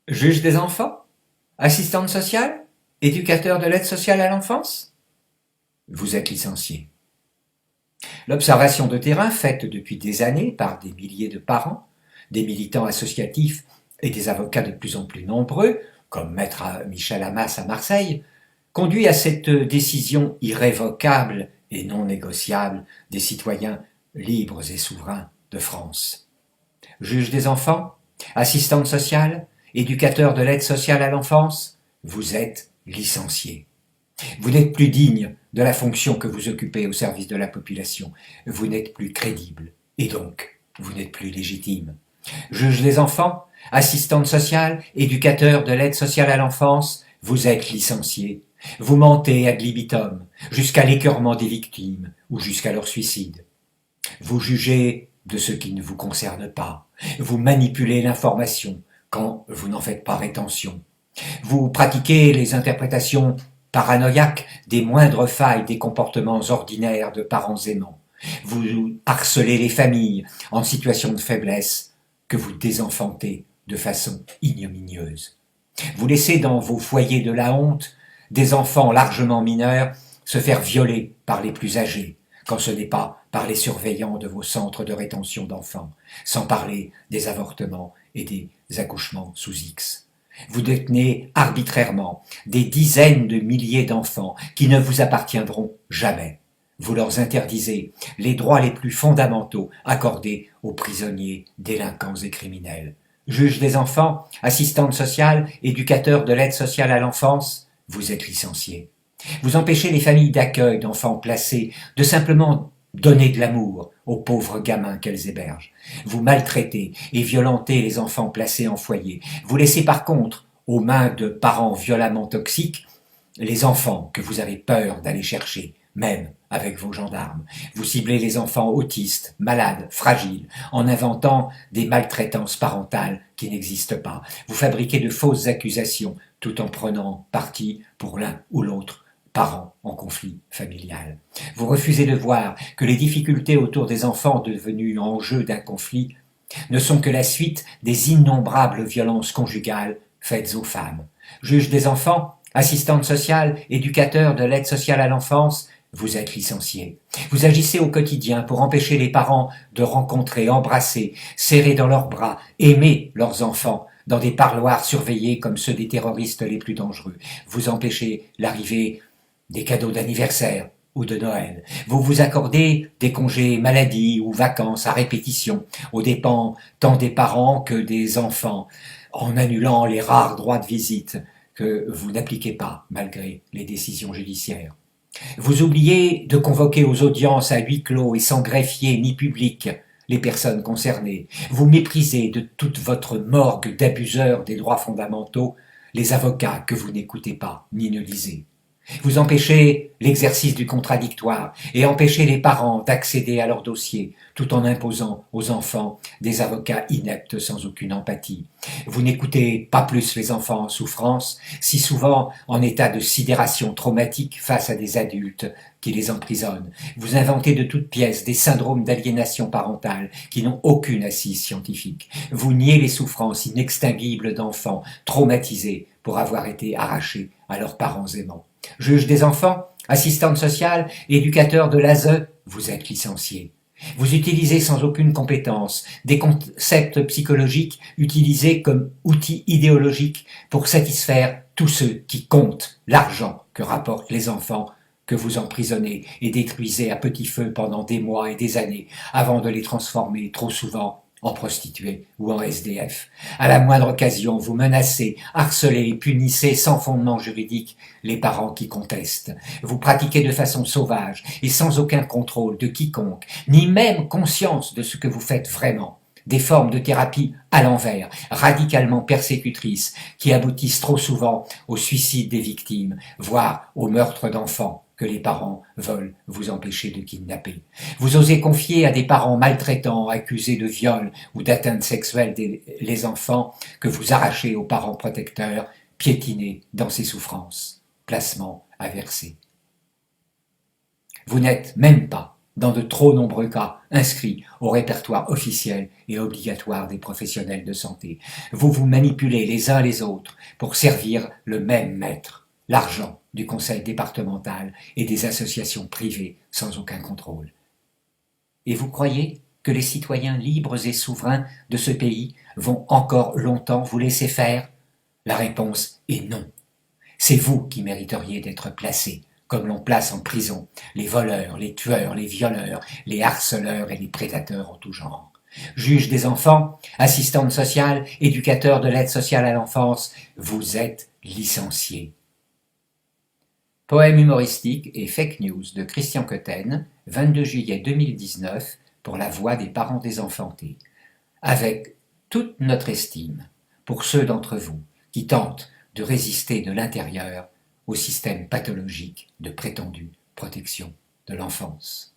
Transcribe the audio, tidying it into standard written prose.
Juge des enfants? Assistante sociale? Éducateur de l'aide sociale à l'enfance? Vous êtes licencié. L'observation de terrain faite depuis des années par des milliers de parents, des militants associatifs et des avocats de plus en plus nombreux, comme maître Michel Hamas à Marseille, conduit à cette décision irrévocable et non négociable des citoyens libres et souverains de France. Juge des enfants, assistante sociale, éducateur de l'aide sociale à l'enfance, vous êtes licencié. Vous n'êtes plus digne de la fonction que vous occupez au service de la population. Vous n'êtes plus crédible. Et donc, vous n'êtes plus légitime. Juge des enfants, assistante sociale, éducateur de l'aide sociale à l'enfance, vous êtes licencié. Vous mentez ad libitum, jusqu'à l'écœurement des victimes ou jusqu'à leur suicide. Vous jugez de ce qui ne vous concerne pas. Vous manipulez l'information quand vous n'en faites pas rétention. Vous pratiquez les interprétations paranoïaques des moindres failles des comportements ordinaires de parents aimants. Vous harcelez les familles en situation de faiblesse que vous désenfantez de façon ignominieuse. Vous laissez dans vos foyers de la honte des enfants largement mineurs se faire violer par les plus âgés, quand ce n'est pas par les surveillants de vos centres de rétention d'enfants, sans parler des avortements et des accouchements sous X. Vous détenez arbitrairement des dizaines de milliers d'enfants qui ne vous appartiendront jamais. Vous leur interdisez les droits les plus fondamentaux accordés aux prisonniers, délinquants et criminels. Juge des enfants, assistante sociale, éducateur de l'aide sociale à l'enfance, vous êtes licencié. Vous empêchez les familles d'accueil d'enfants placés de simplement donner de l'amour aux pauvres gamins qu'elles hébergent. Vous maltraitez et violentez les enfants placés en foyer. Vous laissez par contre, aux mains de parents violemment toxiques, les enfants que vous avez peur d'aller chercher, même avec vos gendarmes. Vous ciblez les enfants autistes, malades, fragiles, en inventant des maltraitances parentales qui n'existent pas. Vous fabriquez de fausses accusations tout en prenant parti pour l'un ou l'autre parents en conflit familial. Vous refusez de voir que les difficultés autour des enfants devenus enjeu d'un conflit ne sont que la suite des innombrables violences conjugales faites aux femmes. Juge des enfants, assistante sociale, éducateur de l'aide sociale à l'enfance, vous êtes licencié. Vous agissez au quotidien pour empêcher les parents de rencontrer, embrasser, serrer dans leurs bras, aimer leurs enfants, dans des parloirs surveillés comme ceux des terroristes les plus dangereux. Vous empêchez l'arrivée des cadeaux d'anniversaire ou de Noël. Vous vous accordez des congés maladie ou vacances à répétition, aux dépens tant des parents que des enfants, en annulant les rares droits de visite que vous n'appliquez pas malgré les décisions judiciaires. Vous oubliez de convoquer aux audiences à huis clos et sans greffier ni public les personnes concernées. Vous méprisez de toute votre morgue d'abuseurs des droits fondamentaux les avocats que vous n'écoutez pas ni ne lisez. Vous empêchez l'exercice du contradictoire et empêchez les parents d'accéder à leur dossier tout en imposant aux enfants des avocats ineptes sans aucune empathie. Vous n'écoutez pas plus les enfants en souffrance, si souvent en état de sidération traumatique face à des adultes qui les emprisonnent. Vous inventez de toutes pièces des syndromes d'aliénation parentale qui n'ont aucune assise scientifique. Vous niez les souffrances inextinguibles d'enfants traumatisés pour avoir été arrachés à leurs parents aimants. Juge des enfants, assistante sociale, éducateur de l'ASE, vous êtes licencié. Vous utilisez sans aucune compétence des concepts psychologiques utilisés comme outils idéologiques pour satisfaire tous ceux qui comptent l'argent que rapportent les enfants que vous emprisonnez et détruisez à petit feu pendant des mois et des années avant de les transformer trop souvent en prostituées ou en SDF. À la moindre occasion, vous menacez, harcelez et punissez sans fondement juridique les parents qui contestent. Vous pratiquez de façon sauvage et sans aucun contrôle de quiconque, ni même conscience de ce que vous faites vraiment. Des formes de thérapie à l'envers, radicalement persécutrices, qui aboutissent trop souvent au suicide des victimes, voire au meurtre d'enfants que les parents veulent vous empêcher de kidnapper. Vous osez confier à des parents maltraitants, accusés de viol ou d'atteinte sexuelle les enfants que vous arrachez aux parents protecteurs, piétinés dans ces souffrances. Placement à verser. Vous n'êtes même pas dans de trop nombreux cas inscrits au répertoire officiel et obligatoire des professionnels de santé. Vous vous manipulez les uns les autres pour servir le même maître, l'argent du conseil départemental et des associations privées sans aucun contrôle. Et vous croyez que les citoyens libres et souverains de ce pays vont encore longtemps vous laisser faire? La réponse est non. C'est vous qui mériteriez d'être placés, comme l'on place en prison les voleurs, les tueurs, les violeurs, les harceleurs et les prédateurs en tout genre. Juge des enfants, assistante sociale, éducateur de l'aide sociale à l'enfance, vous êtes licenciés. Poème humoristique et fake news de Christian Cotten, 22 juillet 2019, pour la voix des parents désenfantés. Avec toute notre estime pour ceux d'entre vous qui tentent de résister de l'intérieur au système pathologique de prétendue protection de l'enfance.